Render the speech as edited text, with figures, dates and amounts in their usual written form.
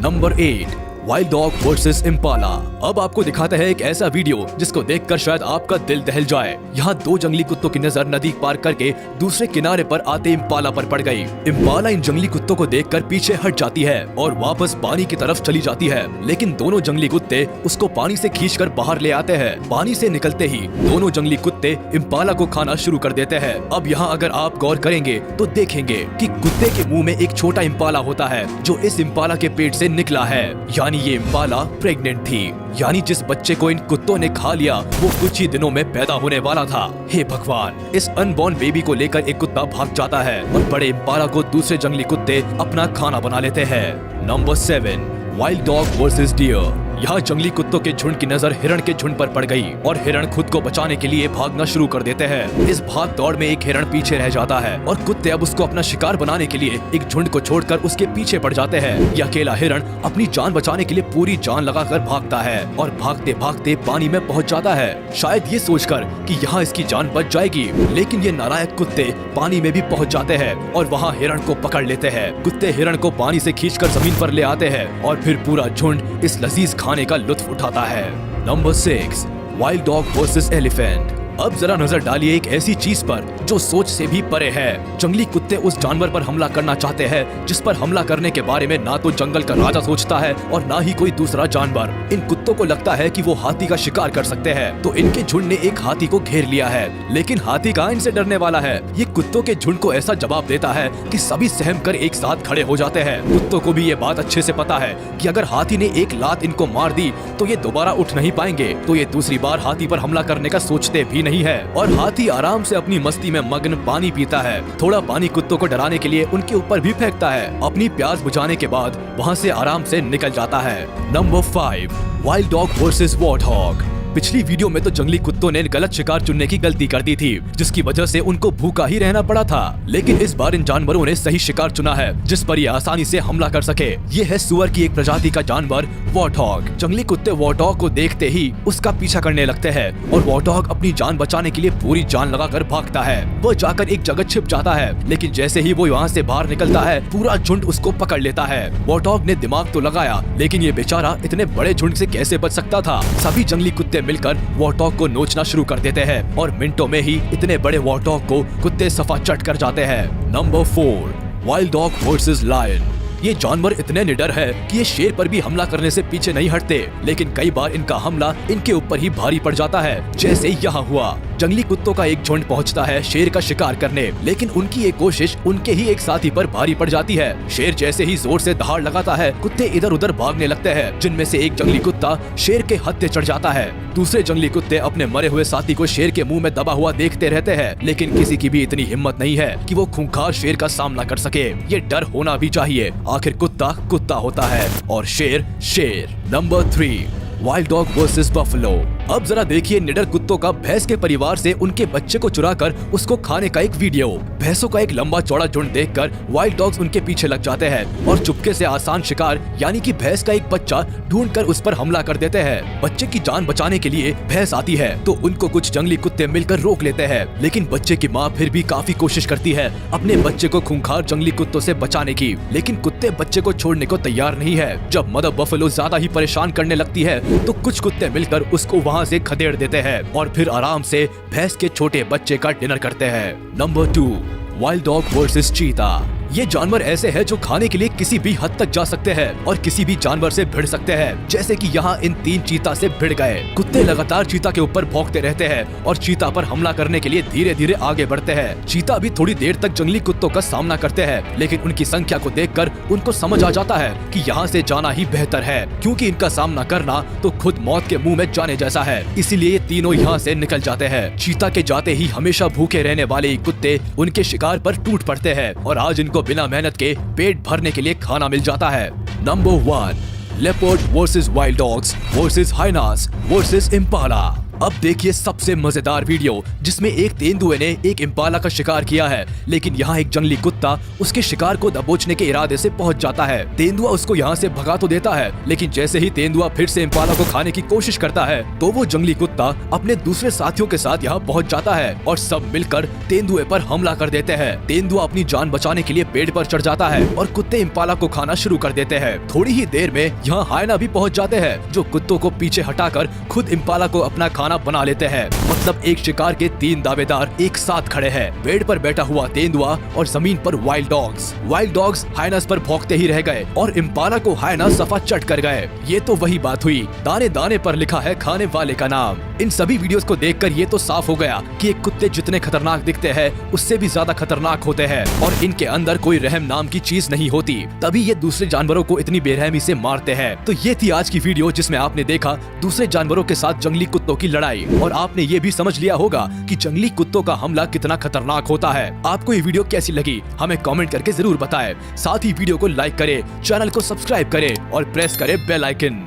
Number 8 wild dog versus Impala. अब आपको दिखाते हैं एक ऐसा वीडियो जिसको देखकर शायद आपका दिल दहल जाए। यहाँ दो जंगली कुत्तों की नजर नदी पार करके दूसरे किनारे पर आते इम्पाला पर पड़ गई। इम्पाला इन जंगली कुत्तों को देखकर पीछे हट जाती है और वापस पानी की तरफ चली जाती है, लेकिन दोनों जंगली कुत्ते उसको पानी से खींचकर बाहर ले आते हैं। पानी से निकलते ही दोनों जंगली कुत्ते इम्पाला को खाना शुरू कर देते हैं। अब यहाँ अगर आप गौर करेंगे तो देखेंगे कि कुत्ते के मुंह में एक छोटा इम्पाला होता है जो इस इम्पाला के पेट से निकला है, यानी ये इम्पाला प्रेग्नेंट थी। यानी जिस बच्चे को इन कुत्तों ने खा लिया वो कुछ ही दिनों में पैदा होने वाला था। हे भगवान, इस अनबॉर्न बेबी को लेकर एक कुत्ता भाग जाता है और बड़े इम्पाला को दूसरे जंगली कुत्ते अपना खाना बना लेते हैं। Number 7 wild dog versus deer. यहाँ जंगली कुत्तों के झुंड की नजर हिरण के झुंड पर पड़ गई और हिरण खुद को बचाने के लिए भागना शुरू कर देते हैं। इस भाग दौड़ में एक हिरण पीछे रह जाता है और कुत्ते अब उसको अपना शिकार बनाने के लिए एक झुंड को छोड़कर उसके पीछे पड़ जाते हैं। यह अकेला हिरण अपनी जान बचाने के लिए पूरी जान लगाकर भागता है और भागते भागते पानी में पहुंच जाता है, शायद ये सोचकर कि यहाँ इसकी जान बच जाएगी। लेकिन ये नालायक कुत्ते पानी में भी पहुंच जाते हैं और वहाँ हिरण को पकड़ लेते हैं। कुत्ते हिरण को पानी से खींचकर जमीन पर ले आते हैं और फिर पूरा झुंड इस लजीज खाने का लुत्फ उठाता है। Number 6 wild dog versus elephant. अब जरा नजर डालिए एक ऐसी चीज पर जो सोच से भी परे है। जंगली कुत्ते उस जानवर पर हमला करना चाहते हैं जिस पर हमला करने के बारे में ना तो जंगल का राजा सोचता है और ना ही कोई दूसरा जानवर। इन कुत्तों को लगता है कि वो हाथी का शिकार कर सकते हैं, तो इनके झुंड ने एक हाथी को घेर लिया है, लेकिन हाथी कहाँ इनसे डरने वाला है। ये कुत्तों के झुंड को ऐसा जवाब देता है कि सभी सहम कर एक साथ खड़े हो जाते हैं। कुत्तों को भी ये बात अच्छे से पता है कि अगर हाथी ने एक लात इनको मार दी तो ये दोबारा उठ नहीं पाएंगे, तो ये दूसरी बार हाथी पर हमला करने का सोचते भी नहीं है। और हाथी आराम से अपनी मस्ती में मग्न पानी पीता है। थोड़ा पानी कुत्तों को डराने के लिए उनके ऊपर भी फेंकता है। अपनी प्यास बुझाने के बाद वहाँ से आराम से निकल जाता है। Number 5 wild dog versus warthog. पिछली वीडियो में तो जंगली कुत्तों ने गलत शिकार चुनने की गलती कर दी थी, जिसकी वजह से उनको भूखा ही रहना पड़ा था। लेकिन इस बार इन जानवरों ने सही शिकार चुना है जिस पर ये आसानी से हमला कर सके। ये है सुअर की एक प्रजाति का जानवर वॉर्थॉग। जंगली कुत्ते वॉर्थॉग को देखते ही उसका पीछा करने लगते हैं और वॉर्थॉग अपनी जान बचाने के लिए पूरी जान लगाकर भागता है। वह जाकर एक जगह छिप जाता है, लेकिन जैसे ही वो यहाँ से बाहर निकलता है पूरा झुंड उसको पकड़ लेता है। वॉर्थॉग ने दिमाग तो लगाया, लेकिन ये बेचारा इतने बड़े झुंड से कैसे बच सकता था। सभी जंगली कुत्ते मिलकर वॉर्थॉग को नोचना शुरू कर देते हैं और मिनटों में ही इतने बड़े वॉर्थॉग को कुत्ते सफा चट कर जाते हैं। Number 4 wild dog versus lion. ये जानवर इतने निडर है कि ये शेर पर भी हमला करने से पीछे नहीं हटते, लेकिन कई बार इनका हमला इनके ऊपर ही भारी पड़ जाता है, जैसे यहाँ हुआ। जंगली कुत्तों का एक झुंड पहुंचता है शेर का शिकार करने, लेकिन उनकी ये कोशिश उनके ही एक साथी पर भारी पड़ जाती है। शेर जैसे ही जोर से दहाड़ लगाता है कुत्ते इधर उधर भागने लगते हैं, जिनमें से एक जंगली कुत्ता शेर के हत्थे चढ़ जाता है। दूसरे जंगली कुत्ते अपने मरे हुए साथी को शेर के मुंह में दबा हुआ देखते रहते हैं, लेकिन किसी की भी इतनी हिम्मत नहीं है कि वो खूंखार शेर का सामना कर सके। ये डर होना भी चाहिए, आखिर कुत्ता कुत्ता होता है और शेर शेर। Number 3 wild dog versus buffalo. अब जरा देखिए निडर कुत्तों का भैंस के परिवार से उनके बच्चे को चुराकर उसको खाने का एक वीडियो। भैंसों का एक लंबा चौड़ा झुंड देखकर वाइल्ड डॉग्स उनके पीछे लग जाते हैं और चुपके से आसान शिकार यानी कि भैंस का एक बच्चा ढूंढकर उस पर हमला कर देते हैं। बच्चे की जान बचाने के लिए भैंस आती है तो उनको कुछ जंगली कुत्ते मिलकर रोक लेते हैं, लेकिन बच्चे की माँ फिर भी काफी कोशिश करती है अपने बच्चे को खूंखार जंगली कुत्तों से बचाने की, लेकिन कुत्ते बच्चे को छोड़ने को तैयार नहीं है। जब मदर बफलो ज्यादा ही परेशान करने लगती है तो कुछ कुत्ते मिलकर उसको वहाँ से खदेड़ देते हैं और फिर आराम से भैंस के छोटे बच्चे का डिनर करते हैं। नंबर 2 वाइल्ड डॉग वर्सेस चीता। ये जानवर ऐसे हैं जो खाने के लिए किसी भी हद तक जा सकते हैं और किसी भी जानवर से भिड़ सकते हैं, जैसे कि यहाँ इन 3 चीता से भिड़ गए। कुत्ते लगातार चीता के ऊपर भौंकते रहते हैं और चीता पर हमला करने के लिए धीरे धीरे आगे बढ़ते हैं। चीता भी थोड़ी देर तक जंगली कुत्तों का सामना करते हैं, लेकिन उनकी संख्या को देखकर उनको समझ आ जाता है कि यहाँ से जाना ही बेहतर है, क्योंकि इनका सामना करना तो खुद मौत के मुँह में जाने जैसा है। इसीलिए ये तीनों यहाँ से निकल जाते हैं। चीता के जाते ही हमेशा भूखे रहने वाले कुत्ते उनके शिकार पर टूट पड़ते हैं और आज इनको बिना मेहनत के पेट भरने के लिए खाना मिल जाता है। Number 1 leopard versus wild dogs versus hyenas versus Impala. अब देखिए सबसे मजेदार वीडियो, जिसमें एक तेंदुए ने एक इम्पाला का शिकार किया है, लेकिन यहाँ एक जंगली कुत्ता उसके शिकार को दबोचने के इरादे से पहुँच जाता है। तेंदुआ उसको यहाँ से भगा तो देता है, लेकिन जैसे ही तेंदुआ फिर से इम्पाला को खाने की कोशिश करता है तो वो जंगली कुत्ता अपने दूसरे साथियों के साथ यहाँ पहुँच जाता है और सब मिलकर तेंदुए पर हमला कर देते हैं। तेंदुआ अपनी जान बचाने के लिए पेड़ पर चढ़ जाता है और कुत्ते इम्पाला को खाना शुरू कर देते हैं। थोड़ी ही देर में यहाँ हायना भी पहुँच जाते हैं, जो कुत्तों को पीछे हटाकर खुद इम्पाला को अपना खाना बना लेते हैं। मतलब एक शिकार के 3 दावेदार एक साथ खड़े हैं, पेड़ पर बैठा हुआ तेंदुआ और जमीन पर वाइल्ड डॉग्स हायना पर भौंकते ही रह गए और इम्पाला को हायना सफा चट कर गए। ये तो वही बात हुई, दाने दाने पर लिखा है खाने वाले का नाम। इन सभी वीडियोस को देखकर ये तो साफ हो गया कि ये कुत्ते जितने खतरनाक दिखते हैं उससे भी ज्यादा खतरनाक होते हैं और इनके अंदर कोई रहम नाम की चीज नहीं होती, तभी ये दूसरे जानवरों को इतनी बेरहमी से मारते हैं। तो ये थी आज की वीडियो, जिसमें आपने देखा दूसरे जानवरों के साथ जंगली कुत्तों की लड़ाई, और आपने ये भी समझ लिया होगा कि जंगली कुत्तों का हमला कितना खतरनाक होता है। आपको ये वीडियो कैसी लगी हमें कमेंट करके जरूर बताएं। साथ ही वीडियो को लाइक करें, चैनल को सब्सक्राइब करें और प्रेस करें बेल आइकन।